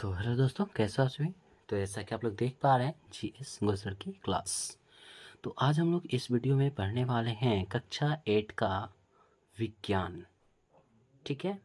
तो हेलो दोस्तों, कैसे हो आप सभी। तो जैसा कि आप लोग देख पा रहे हैं जीएस गुजर की क्लास। तो आज हम लोग इस वीडियो में पढ़ने वाले हैं कक्षा 8 का विज्ञान। ठीक है,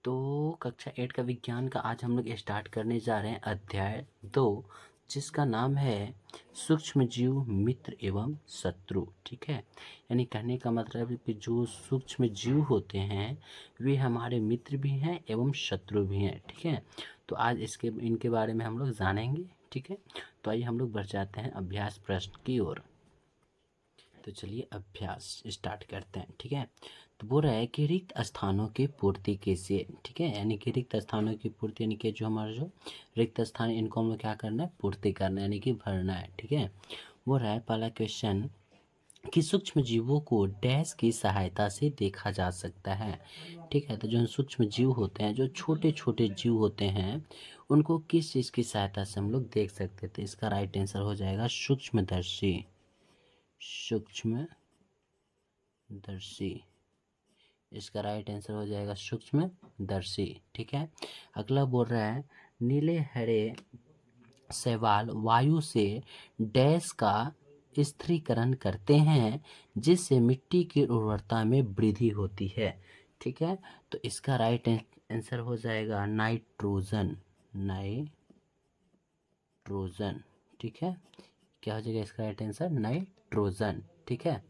तो कक्षा 8 का विज्ञान का आज हम लोग स्टार्ट करने जा रहे हैं अध्याय 2, जिसका नाम है सूक्ष्म जीव मित्र एवं शत्रु। ठीक है, यानी कहने का मतलब है कि जो सूक्ष्म जीव होते हैं वे हमारे मित्र भी हैं एवं शत्रु भी हैं। ठीक है, तो आज इनके बारे में हम लोग जानेंगे। ठीक है, तो आइए हम लोग बढ़ जाते हैं अभ्यास प्रश्न की ओर। तो चलिए अभ्यास स्टार्ट करते हैं। ठीक है, तो बोल रहा है कि रिक्त स्थानों की पूर्ति कैसे। ठीक है, यानी कि रिक्त स्थानों की पूर्ति यानी कि जो हमारा जो रिक्त स्थान इनको हम लोग क्या करना है, पूर्ति करना है, यानी कि भरना है। ठीक है, बोल रहा है पहला क्वेश्चन कि सूक्ष्म जीवों को डैश की सहायता से देखा जा सकता है। ठीक है, तो जो सूक्ष्म जीव होते हैं, जो छोटे छोटे जीव होते हैं, उनको किस चीज़ की सहायता से हम लोग देख सकते थे। इसका राइट आंसर हो जाएगा सूक्ष्मदर्शी। सूक्ष्मदर्शी, इसका राइट आंसर हो जाएगा सूक्ष्मदर्शी। ठीक है, अगला बोल रहा है नीले हरे शैवाल वायु से डैश का स्थिरीकरण करते हैं जिससे मिट्टी की उर्वरता में वृद्धि होती है। ठीक है, तो इसका राइट आंसर हो जाएगा नाइट्रोजन। नाइट्रोजन। ठीक है, क्या हो जाएगा इसका राइट आंसर, नाइट्रोजन। ठीक है,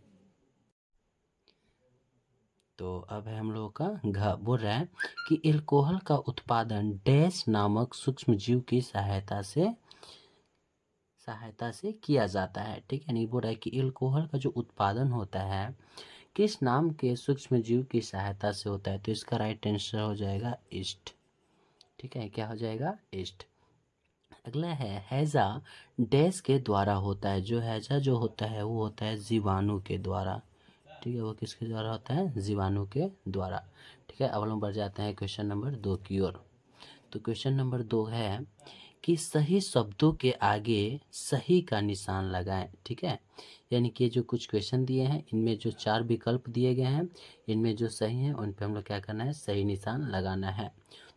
तो अब है हम लोगों का घ। बोल रहा है कि एल्कोहल का उत्पादन डैश नामक सूक्ष्म जीव की सहायता से किया जाता है। ठीक है, नहीं बोल रहा है कि एल्कोहल का जो उत्पादन होता है किस नाम के सूक्ष्म जीव की सहायता से होता है। तो इसका राइट आंसर हो जाएगा ईस्ट। ठीक है, क्या हो जाएगा, ईस्ट। अगला है हैजा डैश के द्वारा होता है। जो हैजा जो होता है वो होता है जीवाणु के द्वारा। ठीक है, वो किसके द्वारा होता है, जीवाणु के द्वारा। ठीक है, अब हम बढ़ जाते हैं क्वेश्चन नंबर 2 की ओर। तो क्वेश्चन नंबर 2 है कि सही शब्दों के आगे सही का निशान लगाएं। ठीक है, यानी कि जो कुछ क्वेश्चन दिए हैं इनमें जो 4 विकल्प दिए गए हैं, इनमें जो सही है उन पे हम लोग क्या करना है, सही निशान लगाना है।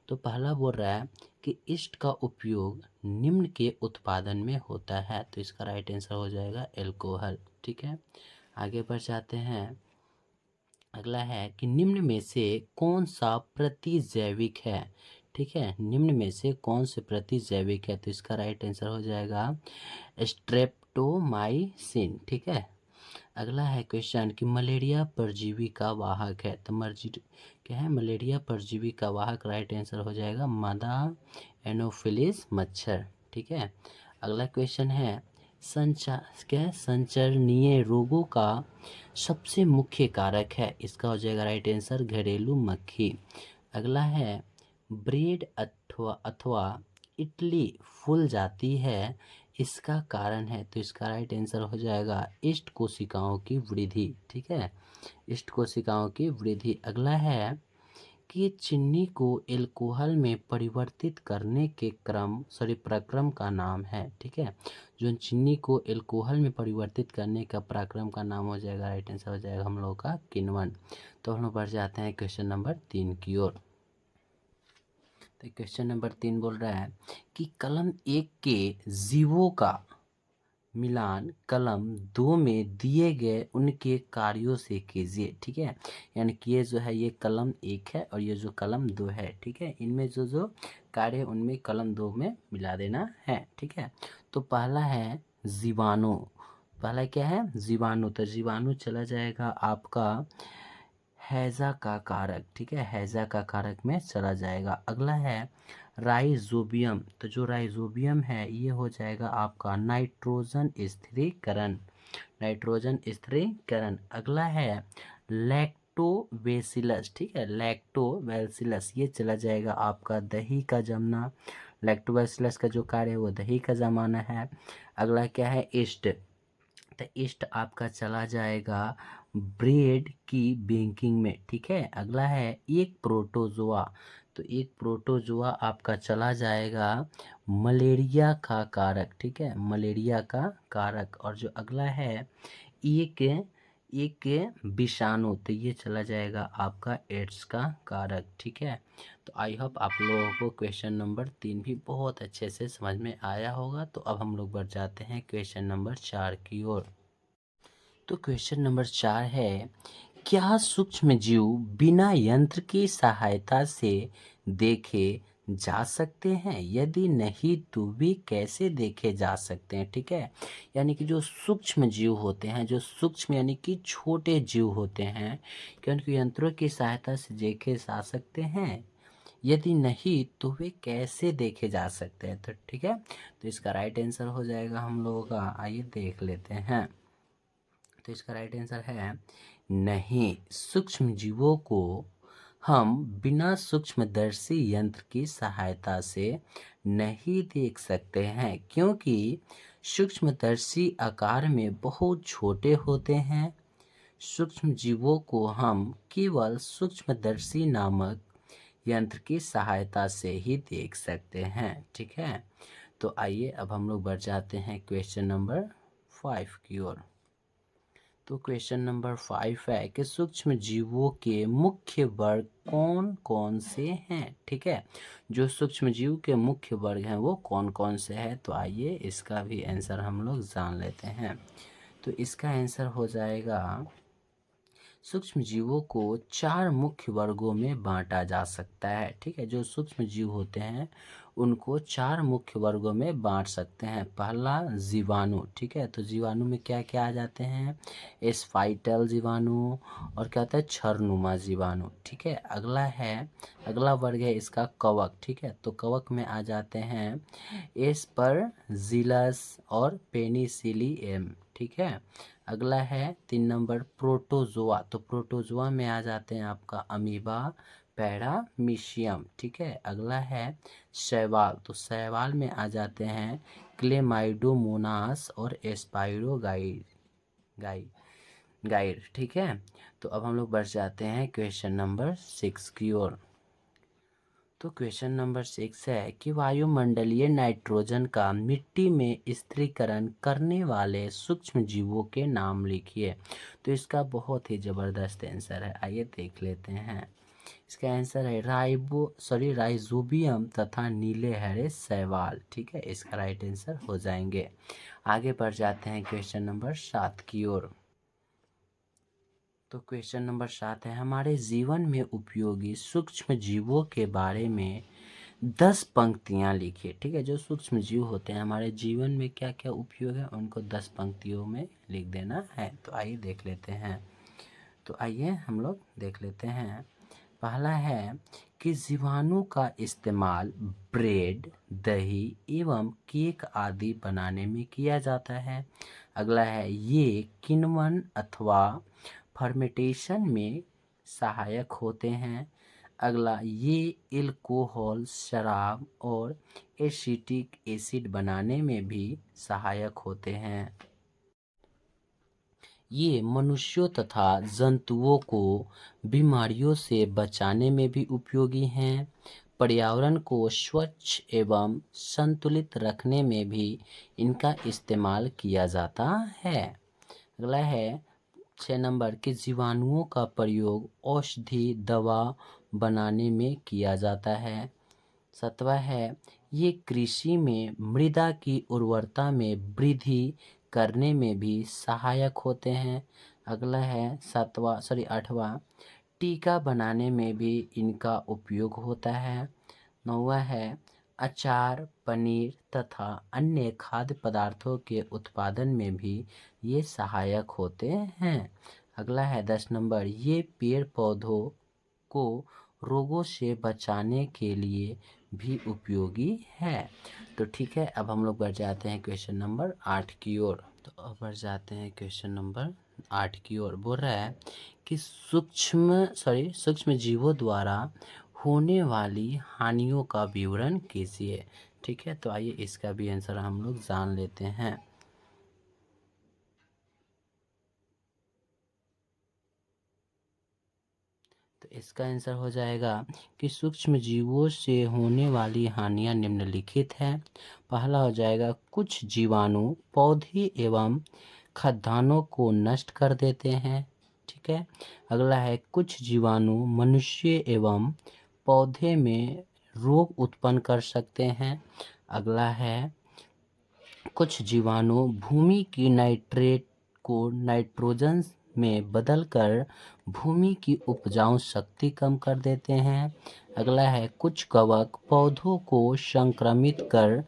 तो पहला बोल रहा है कि ईस्ट का उपयोग निम्न के उत्पादन में होता है। तो इसका राइट आंसर हो जाएगा एल्कोहल। ठीक है, आगे बढ़ जाते हैं। अगला है कि निम्न में से कौन सा प्रतिजैविक है। ठीक है, निम्न में से कौन से प्रतिजैविक है। तो इसका राइट आंसर हो जाएगा स्ट्रेप्टोमाइसिन। ठीक है, अगला है क्वेश्चन कि मलेरिया परजीवी का वाहक है। तो मर्जी क्या है, मलेरिया परजीवी का वाहक राइट आंसर हो जाएगा मादा एनोफिलिस मच्छर। ठीक है, अगला क्वेश्चन है संचरणीय रोगों का सबसे मुख्य कारक है। इसका हो जाएगा राइट आंसर घरेलू मक्खी। अगला है ब्रेड अथवा इडली फूल जाती है, इसका कारण है। तो इसका राइट आंसर हो जाएगा इष्ट कोशिकाओं की वृद्धि। ठीक है, इष्ट कोशिकाओं की वृद्धि। अगला है कि चीनी को एल्कोहल में परिवर्तित करने के प्रक्रम का नाम है। ठीक है, जो चीनी को एल्कोहल में परिवर्तित करने का प्रक्रम का नाम हो जाएगा, राइट आंसर हो जाएगा हम लोग का किण्वन। तो हम लोग बढ़ जाते हैं क्वेश्चन नंबर 3 की ओर। तो क्वेश्चन नंबर 3 बोल रहा है कि कलम 1 के जीवों का मिलान कलम 2 में दिए गए उनके कार्यों से कीजिए। ठीक है, यानी कि ये जो है ये कलम 1 है और ये जो कलम 2 है। ठीक है, इनमें जो जो कार्य है उनमें कलम 2 में मिला देना है। ठीक है, तो पहला है जीवाणु। पहला क्या है, जीवाणु। तो जीवाणु चला जाएगा आपका हैजा का कारक। ठीक है, हैजा का कारक में चला जाएगा। अगला है राइजोबियम। तो जो राइजोबियम है ये हो जाएगा आपका नाइट्रोजन स्थिरीकरण। नाइट्रोजन स्थिरीकरण। अगला है लैक्टोबैसिलस। ठीक है, लैक्टोबैसिलस ये चला जाएगा आपका दही का जमना। लैक्टोबैसिलस का जो कार्य है वो दही का जमाना है। अगला क्या है, ईस्ट। तो ईस्ट आपका चला जाएगा ब्रेड की बेकिंग में। ठीक है, अगला है एक प्रोटोजोआ। तो एक प्रोटोजोआ आपका चला जाएगा मलेरिया का कारक। ठीक है, मलेरिया का कारक। और जो अगला है एक एक विषाणु, तो ये चला जाएगा आपका एड्स का कारक। ठीक है, तो आई होप आप लोगों को क्वेश्चन नंबर 3 भी बहुत अच्छे से समझ में आया होगा। तो अब हम लोग बढ़ जाते हैं क्वेश्चन नंबर 4 की ओर। तो क्वेश्चन नंबर 4 है, क्या सूक्ष्म जीव बिना यंत्र की सहायता से देखे जा सकते हैं? यदि नहीं तो वे कैसे देखे जा सकते हैं? ठीक है, यानी कि जो सूक्ष्म जीव होते हैं, जो सूक्ष्म यानी कि छोटे जीव होते हैं, क्या उनको यंत्रों की सहायता से देखे जा सकते हैं? यदि नहीं तो वे कैसे देखे जा सकते हैं? तो ठीक है, तो इसका राइट आंसर हो जाएगा हम लोगों का, आइए देख लेते हैं। तो इसका राइट आंसर है नहीं, सूक्ष्म जीवों को हम बिना सूक्ष्मदर्शी यंत्र की सहायता से नहीं देख सकते हैं, क्योंकि सूक्ष्मदर्शी आकार में बहुत छोटे होते हैं। सूक्ष्म जीवों को हम केवल सूक्ष्मदर्शी नामक यंत्र की सहायता से ही देख सकते हैं। ठीक है, तो आइए अब हम लोग बढ़ जाते हैं क्वेश्चन नंबर 5 की ओर। तो क्वेश्चन नंबर 5 है कि सूक्ष्म जीवों के मुख्य वर्ग कौन कौन से हैं? ठीक है, जो सूक्ष्म जीव के मुख्य वर्ग हैं वो कौन कौन से हैं? तो आइए इसका भी आंसर हम लोग जान लेते हैं। तो इसका आंसर हो जाएगा, सूक्ष्म जीवों को 4 मुख्य वर्गों में बांटा जा सकता है। ठीक है, जो सूक्ष्म जीव होते हैं उनको 4 मुख्य वर्गों में बांट सकते हैं। पहला जीवाणु। ठीक है, तो जीवाणु में क्या क्या आ जाते हैं? स्पाइटल जीवाणु और क्या होता है? छरनुमा जीवाणु। ठीक है, अगला वर्ग है इसका कवक। ठीक है, तो कवक में आ जाते हैं एस्परजिलस और पेनिसिलियम। ठीक है, अगला है 3 नंबर प्रोटोजोआ। तो प्रोटोजोआ में आ जाते हैं आपका अमीबा, पैरामीशियम। ठीक है, अगला है शैवाल। तो शैवाल में आ जाते हैं क्लेमाइडोमोनास और गाइड। ठीक है, तो अब हम लोग बढ़ जाते हैं क्वेश्चन नंबर 6 की ओर। तो क्वेश्चन नंबर 6 है कि वायुमंडलीय नाइट्रोजन का मिट्टी में स्थिरीकरण करने वाले सूक्ष्म जीवों के नाम लिखिए। तो इसका बहुत ही ज़बरदस्त आंसर है, आइए देख लेते हैं। इसका आंसर है राइजोबियम तथा नीले हरे शैवाल। ठीक है, इसका राइट आंसर हो जाएंगे। आगे बढ़ जाते हैं क्वेश्चन नंबर 7 की ओर। तो क्वेश्चन नंबर 7 है, हमारे जीवन में उपयोगी सूक्ष्म जीवों के बारे में 10 पंक्तियां लिखिए। ठीक है, जो सूक्ष्म जीव होते हैं हमारे जीवन में क्या क्या उपयोग है उनको 10 पंक्तियों में लिख देना है। तो आइए देख लेते हैं। तो आइए हम लोग देख लेते हैं। पहला है कि जीवाणु का इस्तेमाल ब्रेड, दही एवं केक आदि बनाने में किया जाता है। अगला है, ये किण्वन अथवा फर्मेंटेशन में सहायक होते हैं। अगला, ये एल्कोहल, शराब और एसिटिक एसिड बनाने में भी सहायक होते हैं। ये मनुष्यों तथा जंतुओं को बीमारियों से बचाने में भी उपयोगी हैं। पर्यावरण को स्वच्छ एवं संतुलित रखने में भी इनका इस्तेमाल किया जाता है। अगला है 6 नंबर के जीवाणुओं का प्रयोग औषधि दवा बनाने में किया जाता है। 7वां है, ये कृषि में मृदा की उर्वरता में वृद्धि करने में भी सहायक होते हैं। अगला है 8वां, टीका बनाने में भी इनका उपयोग होता है। 9वां है, अचार, पनीर तथा अन्य खाद्य पदार्थों के उत्पादन में भी ये सहायक होते हैं। अगला है 10 नंबर, ये पेड़ पौधों को रोगों से बचाने के लिए भी उपयोगी है। तो ठीक है, अब हम लोग बढ़ जाते हैं क्वेश्चन नंबर 8 की ओर। तो अब बढ़ जाते हैं क्वेश्चन नंबर 8 की ओर। बोल रहा है कि सूक्ष्म जीवों द्वारा होने वाली हानियों का विवरण कीजिए। ठीक है, तो आइए इसका भी आंसर हम लोग जान लेते हैं। तो इसका आंसर हो जाएगा कि सूक्ष्म जीवों से होने वाली हानियां निम्नलिखित हैं। पहला हो जाएगा, कुछ जीवाणु पौधे एवं खाद्यान्नों को नष्ट कर देते हैं। ठीक है। अगला है कुछ जीवाणु मनुष्य एवं पौधे में रोग उत्पन्न कर सकते हैं। अगला है कुछ जीवाणु भूमि की नाइट्रेट को नाइट्रोजन में बदलकर भूमि की उपजाऊ शक्ति कम कर देते हैं। अगला है कुछ कवक पौधों को संक्रमित कर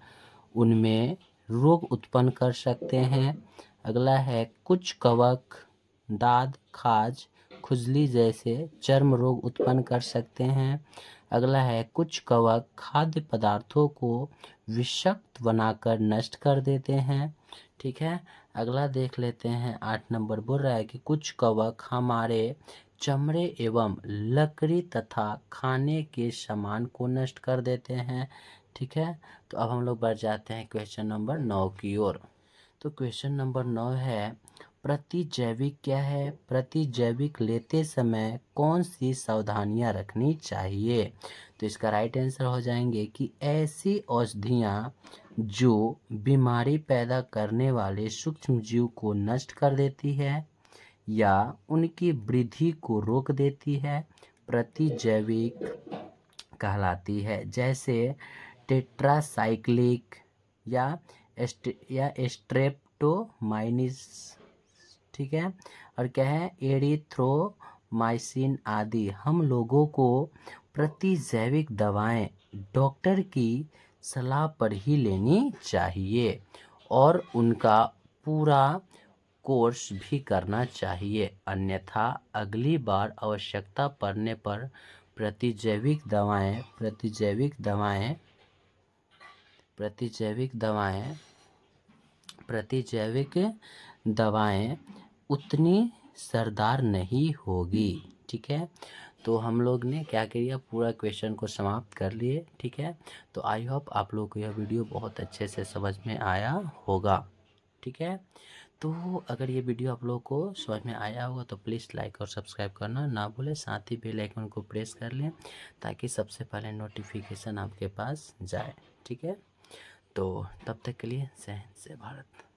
उनमें रोग उत्पन्न कर सकते हैं। अगला है कुछ कवक दाद खाज खुजली जैसे चर्म रोग उत्पन्न कर सकते हैं। अगला है कुछ कवक खाद्य पदार्थों को विषाक्त बनाकर नष्ट कर देते हैं। ठीक है। अगला देख लेते हैं 8 नंबर बोल रहा है कि कुछ कवक हमारे चमड़े एवं लकड़ी तथा खाने के सामान को नष्ट कर देते हैं। ठीक है। तो अब हम लोग बढ़ जाते हैं क्वेश्चन नंबर 9 की ओर। तो क्वेश्चन नंबर 9 है प्रतिजैविक क्या है। प्रतिजैविक लेते समय कौन सी सावधानियां रखनी चाहिए। तो इसका राइट आंसर हो जाएंगे कि ऐसी औषधियां जो बीमारी पैदा करने वाले सूक्ष्म जीव को नष्ट कर देती है या उनकी वृद्धि को रोक देती है प्रतिजैविक कहलाती है। जैसे टेट्रासाइक्लिक या स्ट्रेप्टोमाइसिस। ठीक है। और क्या है एरिथ्रोमाइसिन आदि। हम लोगों को प्रतिजैविक दवाएं डॉक्टर की सलाह पर ही लेनी चाहिए और उनका पूरा कोर्स भी करना चाहिए, अन्यथा अगली बार आवश्यकता पड़ने पर प्रतिजैविक दवाएं उतनी असरदार नहीं होगी। ठीक है। तो हम लोग ने क्या किया पूरा क्वेश्चन को समाप्त कर लिए। ठीक है। तो आई होप आप लोग को यह वीडियो बहुत अच्छे से समझ में आया होगा। ठीक है। तो अगर ये वीडियो आप लोग को समझ में आया होगा तो प्लीज़ लाइक और सब्सक्राइब करना ना भूलें। साथ ही बेल आइकन को प्रेस कर लें ताकि सबसे पहले नोटिफिकेशन आपके पास जाए। ठीक है। तो तब तक के लिए जय हिंद जय भारत।